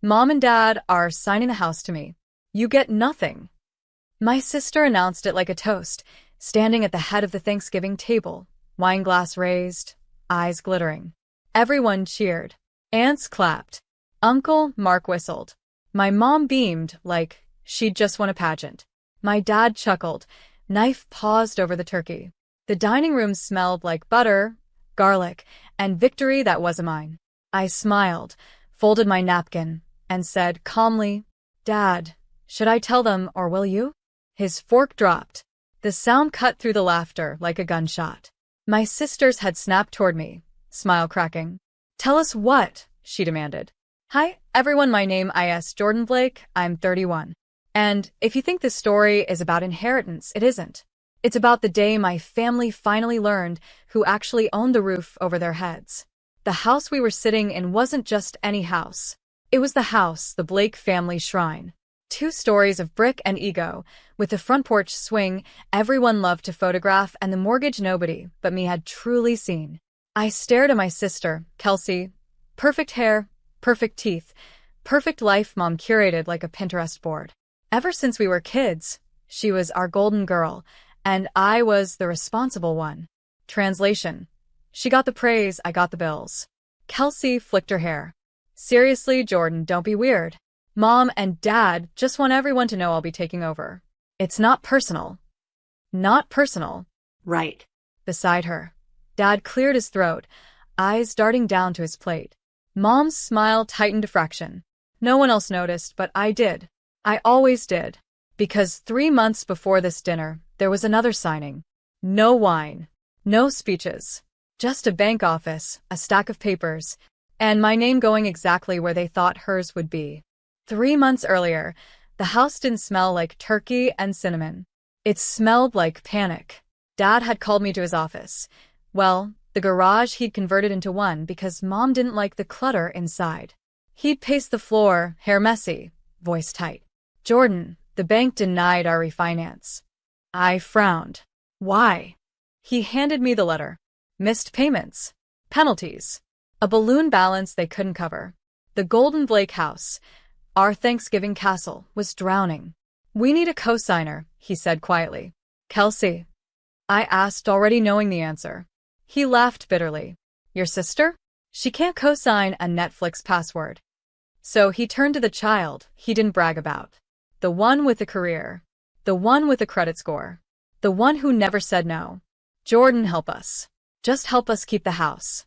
Mom and Dad are signing the house to me. You get nothing. My sister announced it like a toast, standing at the head of the Thanksgiving table, wine glass raised, eyes glittering. Everyone cheered. Aunts clapped. Uncle Mark whistled. My mom beamed like she'd just won a pageant. My dad chuckled. Knife paused over the turkey. The dining room smelled like butter, garlic, and victory that wasn't mine. I smiled, folded my napkin, and said calmly, Dad, should I tell them or will you? His fork dropped. The sound cut through the laughter like a gunshot. My sisters had snapped toward me, smile cracking. Tell us what? She demanded. Hi, everyone, my name is Jordan Blake, I'm 31. And if you think this story is about inheritance, it isn't. It's about the day my family finally learned who actually owned the roof over their heads. The house we were sitting in wasn't just any house. It was the house, the Blake family shrine. 2 stories of brick and ego, with the front porch swing everyone loved to photograph and the mortgage nobody but me had truly seen. I stared at my sister, Kelsey. Perfect hair, perfect teeth, perfect life Mom curated like a Pinterest board. Ever since we were kids, she was our golden girl, and I was the responsible one. Translation. She got the praise, I got the bills. Kelsey flicked her hair. Seriously, Jordan, don't be weird. Mom and Dad just want everyone to know I'll be taking over. It's not personal. Not personal. Right. Beside her, Dad cleared his throat, eyes darting down to his plate. Mom's smile tightened a fraction. No one else noticed, but I did. I always did. Because 3 months before this dinner, there was another signing. No wine. No speeches. Just a bank office, a stack of papers, and my name going exactly where they thought hers would be. 3 months earlier, the house didn't smell like turkey and cinnamon. It smelled like panic. Dad had called me to his office. Well, the garage he'd converted into one because Mom didn't like the clutter inside. He'd paced the floor, hair messy, voice tight. Jordan, the bank denied our refinance. I frowned. Why? He handed me the letter. Missed payments. Penalties. A balloon balance they couldn't cover. The Golden Blake house, our Thanksgiving castle, was drowning. We need a cosigner, he said quietly. Kelsey? I asked, already knowing the answer. He laughed bitterly. Your sister? She can't cosign a Netflix password. So he turned to the child he didn't brag about. The one with a career. The one with a credit score. The one who never said no. Jordan, help us. Just help us keep the house.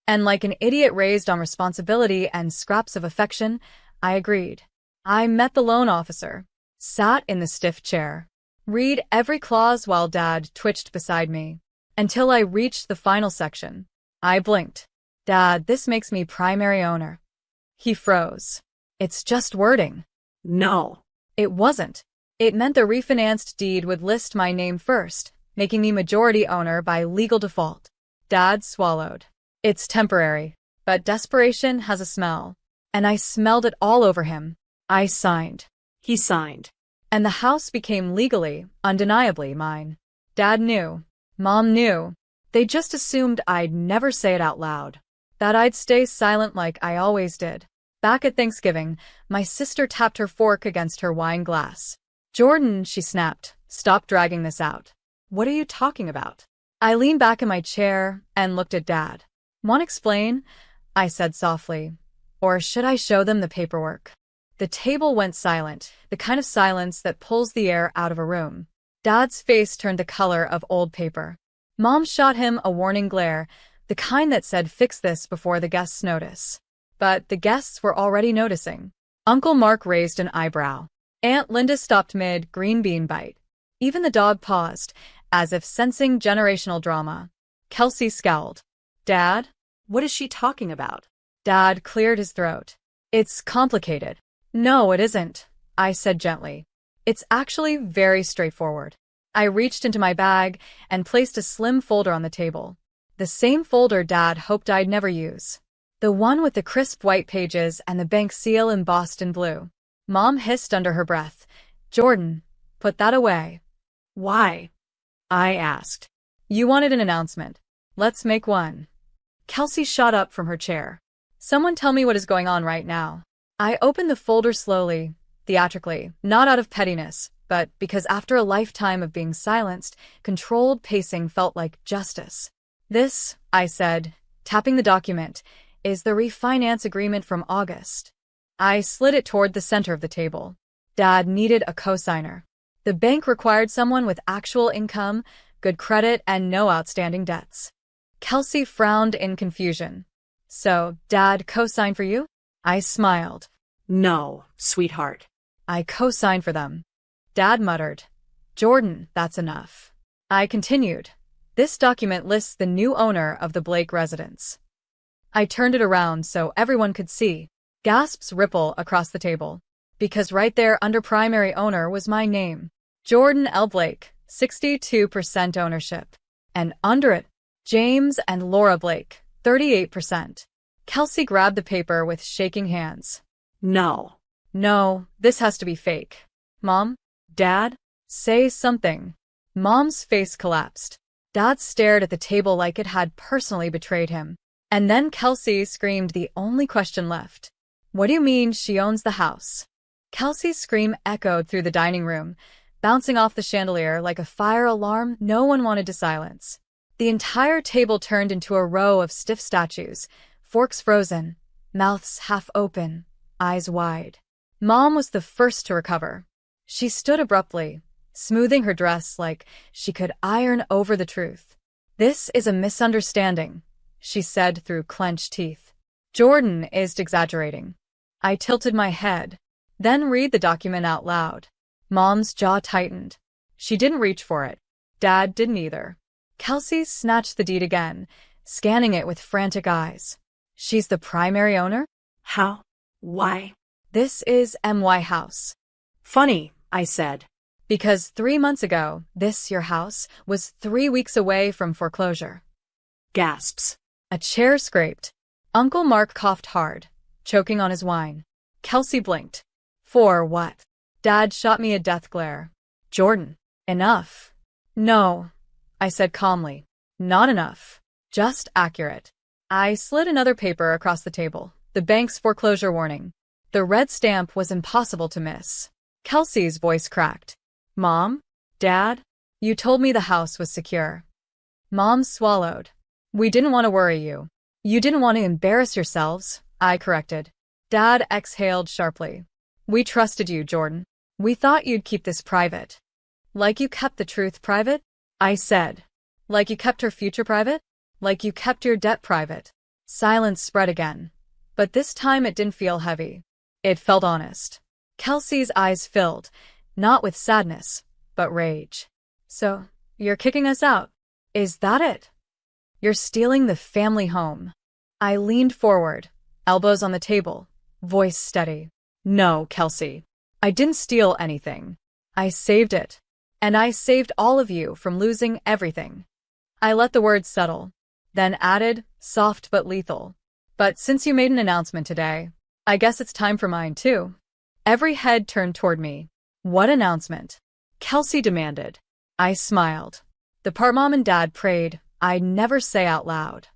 And like an idiot raised on responsibility and scraps of affection, I agreed. I met the loan officer. Sat in the stiff chair. Read every clause while Dad twitched beside me. Until I reached the final section. I blinked. Dad, this makes me primary owner. He froze. It's just wording. No. It wasn't. It meant the refinanced deed would list my name first, making me majority owner by legal default. Dad swallowed. It's temporary, but desperation has a smell. And I smelled it all over him. I signed. He signed. And the house became legally, undeniably mine. Dad knew. Mom knew. They just assumed I'd never say it out loud. That I'd stay silent like I always did. Back at Thanksgiving, my sister tapped her fork against her wine glass. Jordan, she snapped, stop dragging this out. What are you talking about? I leaned back in my chair and looked at Dad. Want to explain? I said softly. Or should I show them the paperwork? The table went silent, the kind of silence that pulls the air out of a room. Dad's face turned the color of old paper. Mom shot him a warning glare, the kind that said fix this before the guests notice. But the guests were already noticing. Uncle Mark raised an eyebrow. Aunt Linda stopped mid-green bean bite. Even the dog paused, as if sensing generational drama. Kelsey scowled. Dad? What is she talking about? Dad cleared his throat. It's complicated. No, it isn't, I said gently. It's actually very straightforward. I reached into my bag and placed a slim folder on the table. The same folder Dad hoped I'd never use. The one with the crisp white pages and the bank seal embossed in blue. Mom hissed under her breath. Jordan, put that away. Why? I asked. You wanted an announcement. Let's make one. Kelsey shot up from her chair. Someone tell me what is going on right now. I opened the folder slowly, theatrically, not out of pettiness, but because after a lifetime of being silenced, controlled pacing felt like justice. This, I said, tapping the document, is the refinance agreement from August. I slid it toward the center of the table. Dad needed a cosigner. The bank required someone with actual income, good credit, and no outstanding debts. Kelsey frowned in confusion. So, Dad co-signed for you? I smiled. No, sweetheart. I co-signed for them. Dad muttered. Jordan, that's enough. I continued. This document lists the new owner of the Blake residence. I turned it around so everyone could see. Gasps ripple across the table. Because right there under primary owner was my name. Jordan L. Blake, 62% ownership. And under it, James and Laura Blake, 38%. Kelsey grabbed the paper with shaking hands. No. No, this has to be fake. Mom? Dad? Say something. Mom's face collapsed. Dad stared at the table like it had personally betrayed him. And then Kelsey screamed the only question left. What do you mean she owns the house? Kelsey's scream echoed through the dining room, bouncing off the chandelier like a fire alarm no one wanted to silence. The entire table turned into a row of stiff statues, forks frozen, mouths half open, eyes wide. Mom was the first to recover. She stood abruptly, smoothing her dress like she could iron over the truth. This is a misunderstanding, she said through clenched teeth. Jordan is exaggerating. I tilted my head, then read the document out loud. Mom's jaw tightened. She didn't reach for it. Dad didn't either. Kelsey snatched the deed again, scanning it with frantic eyes. She's the primary owner? How? Why? This is MY House. Funny, I said. Because 3 months ago, this your house was 3 weeks away from foreclosure. Gasps. A chair scraped. Uncle Mark coughed hard, choking on his wine. Kelsey blinked. For what? Dad shot me a death glare. Jordan, enough. No, I said calmly. Not enough. Just accurate. I slid another paper across the table. The bank's foreclosure warning. The red stamp was impossible to miss. Kelsey's voice cracked. Mom? Dad? You told me the house was secure. Mom swallowed. We didn't want to worry you. You didn't want to embarrass yourselves, I corrected. Dad exhaled sharply. We trusted you, Jordan. We thought you'd keep this private. Like you kept the truth private? I said. Like you kept her future private? Like you kept your debt private. Silence spread again. But this time it didn't feel heavy. It felt honest. Kelsey's eyes filled, not with sadness, but rage. So, you're kicking us out. Is that it? You're stealing the family home. I leaned forward, elbows on the table, voice steady. No, Kelsey. I didn't steal anything. I saved it. And I saved all of you from losing everything. I let the words settle, then added, soft but lethal. But since you made an announcement today, I guess it's time for mine too. Every head turned toward me. What announcement? Kelsey demanded. I smiled. The part Mom and Dad prayed I'd never say out loud.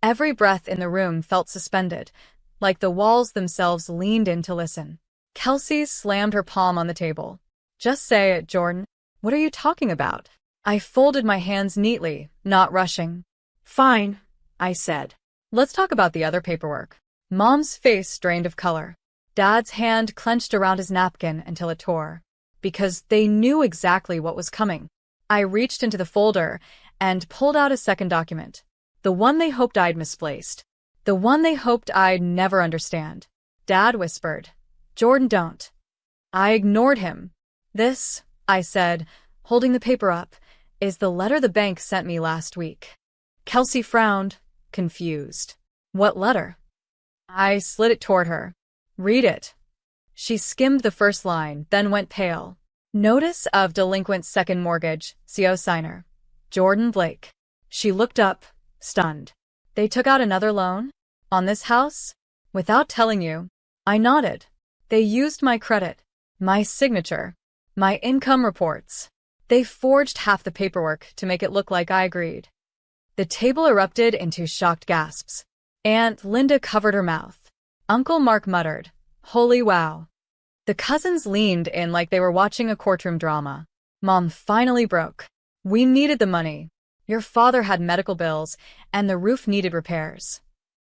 Every breath in the room felt suspended, like the walls themselves leaned in to listen. Kelsey slammed her palm on the table. Just say it, Jordan. What are you talking about? I folded my hands neatly, not rushing. Fine, I said. Let's talk about the other paperwork. Mom's face drained of color. Dad's hand clenched around his napkin until it tore. Because they knew exactly what was coming. I reached into the folder and pulled out a second document. The one they hoped I'd misplaced. The one they hoped I'd never understand. Dad whispered, Jordan, don't. I ignored him. This, I said, holding the paper up, is the letter the bank sent me last week. Kelsey frowned, confused. What letter? I slid it toward her. Read it. She skimmed the first line, then went pale. Notice of delinquent second mortgage, CO signer. Jordan Blake. She looked up, stunned. They took out another loan? On this house? Without telling you. I nodded. They used my credit, my signature, my income reports. They forged half the paperwork to make it look like I agreed. The table erupted into shocked gasps. Aunt Linda covered her mouth. Uncle Mark muttered, Holy wow. The cousins leaned in like they were watching a courtroom drama. Mom finally broke. We needed the money. Your father had medical bills, and the roof needed repairs.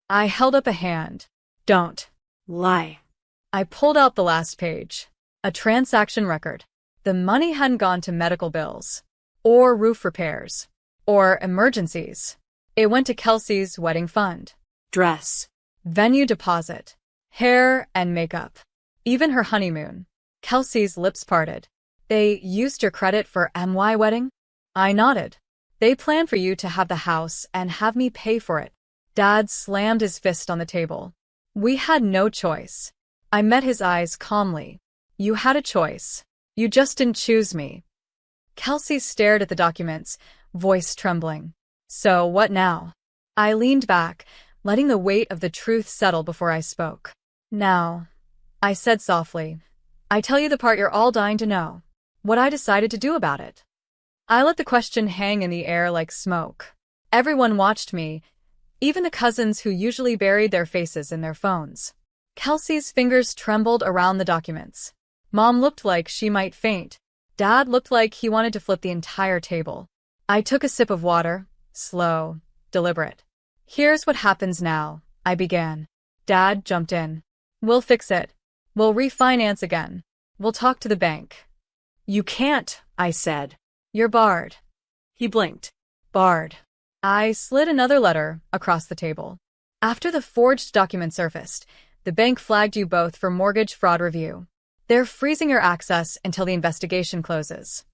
I held up a hand. Don't Lie. I pulled out the last page. A transaction record. The money hadn't gone to medical bills, or roof repairs, or emergencies. It went to Kelsey's wedding fund, Dress. venue deposit, hair and makeup, even her honeymoon. Kelsey's lips parted. They used your credit for MY wedding? I nodded. They planned for you to have the house and have me pay for it. Dad slammed his fist on the table. We had no choice. I met his eyes calmly. You had a choice. You just didn't choose me. Kelsey stared at the documents, voice trembling. So what now? I leaned back, letting the weight of the truth settle before I spoke. Now, I said softly, I tell you the part you're all dying to know. What I decided to do about it. I let the question hang in the air like smoke. Everyone watched me, even the cousins who usually buried their faces in their phones. Kelsey's fingers trembled around the documents. Mom looked like she might faint. Dad looked like he wanted to flip the entire table. I took a sip of water, slow, deliberate. Here's what happens now, I began. Dad jumped in. We'll fix it. We'll refinance again. We'll talk to the bank. You can't, I said. You're barred. He blinked. Barred. I slid another letter across the table. After the forged document surfaced, the bank flagged you both for mortgage fraud review. They're freezing your access until the investigation closes.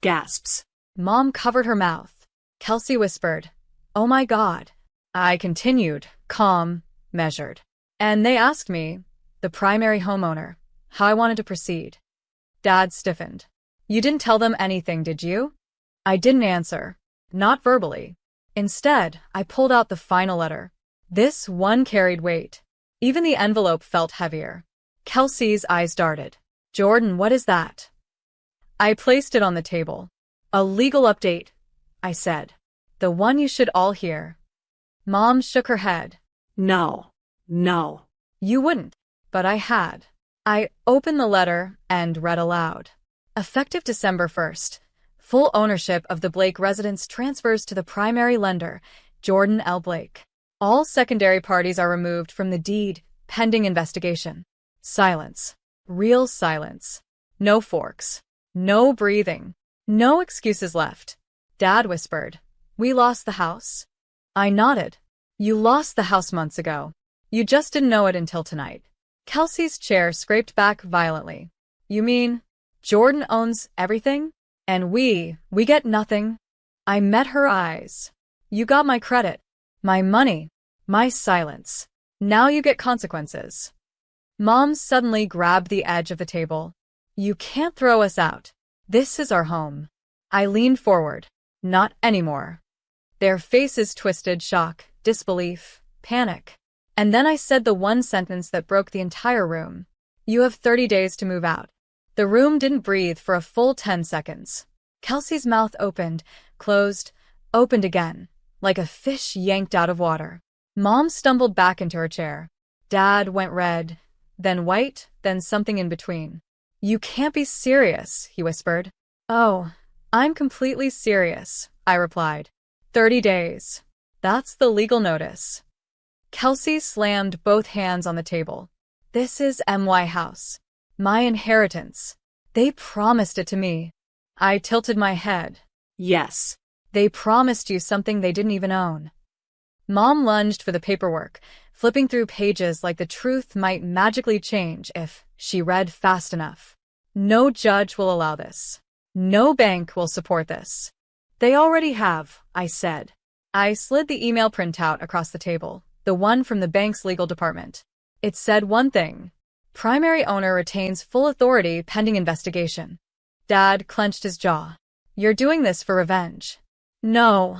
Gasps. Mom covered her mouth. Kelsey whispered, Oh my God. I continued, calm, measured. And they asked me, the primary homeowner, how I wanted to proceed. Dad stiffened. You didn't tell them anything, did you? I didn't answer. Not verbally. Instead, I pulled out the final letter. This one carried weight. Even the envelope felt heavier. Kelsey's eyes darted. Jordan, what is that? I placed it on the table. A legal update, I said. The one you should all hear. Mom shook her head. No. No. You wouldn't, but I had. I opened the letter and read aloud. Effective December 1st, full ownership of the Blake residence transfers to the primary lender, Jordan L. Blake. All secondary parties are removed from the deed, pending investigation. Silence. Real silence. No forks. No breathing. No excuses left. Dad whispered, We lost the house. I nodded. You lost the house months ago. You just didn't know it until tonight. Kelsey's chair scraped back violently. You mean, Jordan owns everything? And we get nothing? I met her eyes. You got my credit, my money, my silence. Now you get consequences. Mom suddenly grabbed the edge of the table. You can't throw us out. This is our home. I leaned forward. Not anymore. Their faces twisted shock, disbelief, panic. And then I said the one sentence that broke the entire room. You have 30 days to move out. The room didn't breathe for a full 10 seconds. Kelsey's mouth opened, closed, opened again, like a fish yanked out of water. Mom stumbled back into her chair. Dad went red, then white, then something in between. You can't be serious, he whispered. Oh, I'm completely serious, I replied. 30 days. That's the legal notice. Kelsey slammed both hands on the table. This is MY house. My inheritance. They promised it to me. I tilted my head. Yes. They promised you something they didn't even own. Mom lunged for the paperwork, flipping through pages like the truth might magically change if she read fast enough. No judge will allow this. No bank will support this. They already have, I said. I slid the email printout across the table, the one from the bank's legal department. It said one thing. Primary owner retains full authority pending investigation. Dad clenched his jaw. You're doing this for revenge. No,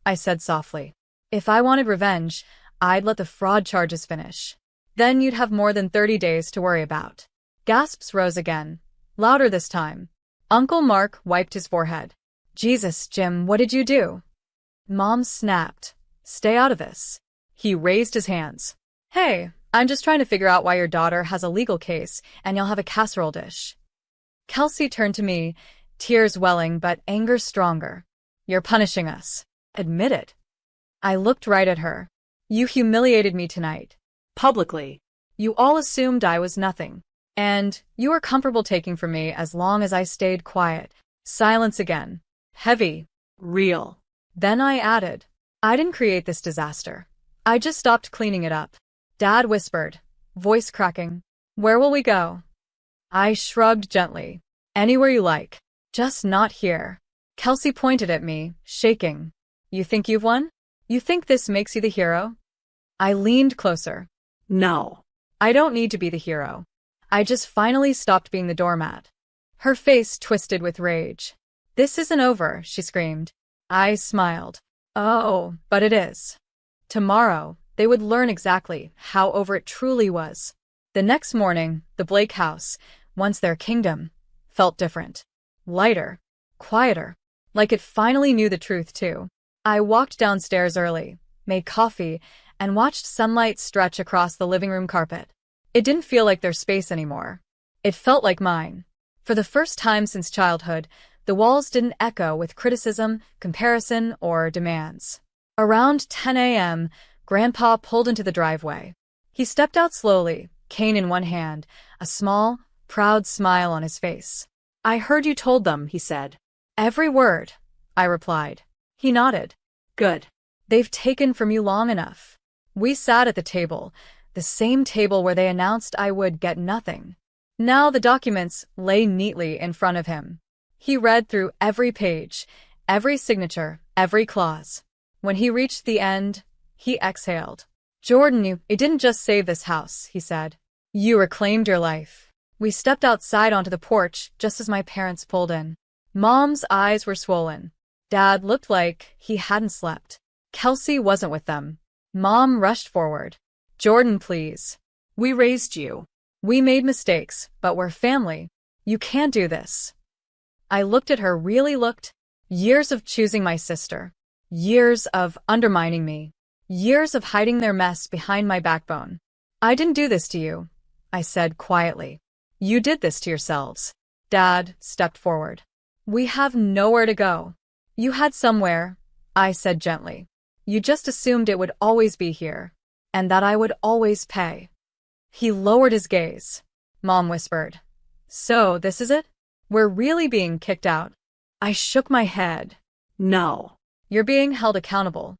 I said softly. If I wanted revenge, I'd let the fraud charges finish. Then you'd have more than 30 days to worry about. Gasps rose again, louder this time. Uncle Mark wiped his forehead. Jesus, Jim, what did you do? Mom snapped. Stay out of this. He raised his hands. Hey, I'm just trying to figure out why your daughter has a legal case and you'll have a casserole dish. Kelsey turned to me, tears welling but anger stronger. You're punishing us. Admit it. I looked right at her. You humiliated me tonight. Publicly. You all assumed I was nothing. And you were comfortable taking from me as long as I stayed quiet. Silence again. Heavy. Real. Then I added, I didn't create this disaster. I just stopped cleaning it up. Dad whispered, voice cracking. Where will we go? I shrugged gently. Anywhere you like. Just not here. Kelsey pointed at me, shaking. You think you've won? You think this makes you the hero? I leaned closer. No. I don't need to be the hero. I just finally stopped being the doormat. Her face twisted with rage. This isn't over, she screamed. I smiled. Oh, but it is. Tomorrow, they would learn exactly how over it truly was. The next morning, the Blake house, once their kingdom, felt different. Lighter. Quieter. Like it finally knew the truth, too. I walked downstairs early, made coffee, and watched sunlight stretch across the living room carpet. It didn't feel like their space anymore. It felt like mine. For the first time since childhood, the walls didn't echo with criticism, comparison, or demands. Around 10 a.m., Grandpa pulled into the driveway. He stepped out slowly, cane in one hand, a small, proud smile on his face. I heard you told them, he said. Every word, I replied. He nodded. Good. They've taken from you long enough. We sat at the table, the same table where they announced I would get nothing. Now the documents lay neatly in front of him. He read through every page, every signature, every clause. When he reached the end, he exhaled. Jordan, it didn't just save this house, he said. You reclaimed your life. We stepped outside onto the porch just as my parents pulled in. Mom's eyes were swollen. Dad looked like he hadn't slept. Kelsey wasn't with them. Mom rushed forward. Jordan, please. We raised you. We made mistakes, but we're family. You can't do this. I looked at her, really looked. Years of choosing my sister. Years of undermining me. Years of hiding their mess behind my backbone. I didn't do this to you, I said quietly. You did this to yourselves. Dad stepped forward. We have nowhere to go. You had somewhere, I said gently. You just assumed it would always be here, and that I would always pay. He lowered his gaze. Mom whispered. So, this is it? We're really being kicked out? I shook my head. No. You're being held accountable.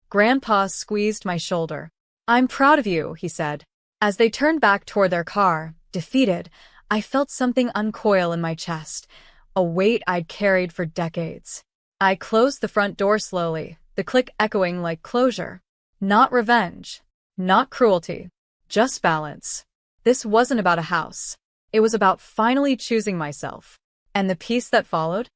Grandpa squeezed my shoulder. I'm proud of you, he said. As they turned back toward their car, defeated, I felt something uncoil in my chest, a weight I'd carried for decades. I closed the front door slowly, the click echoing like closure. Not revenge. Not cruelty. Just balance. This wasn't about a house. It was about finally choosing myself. And the peace that followed?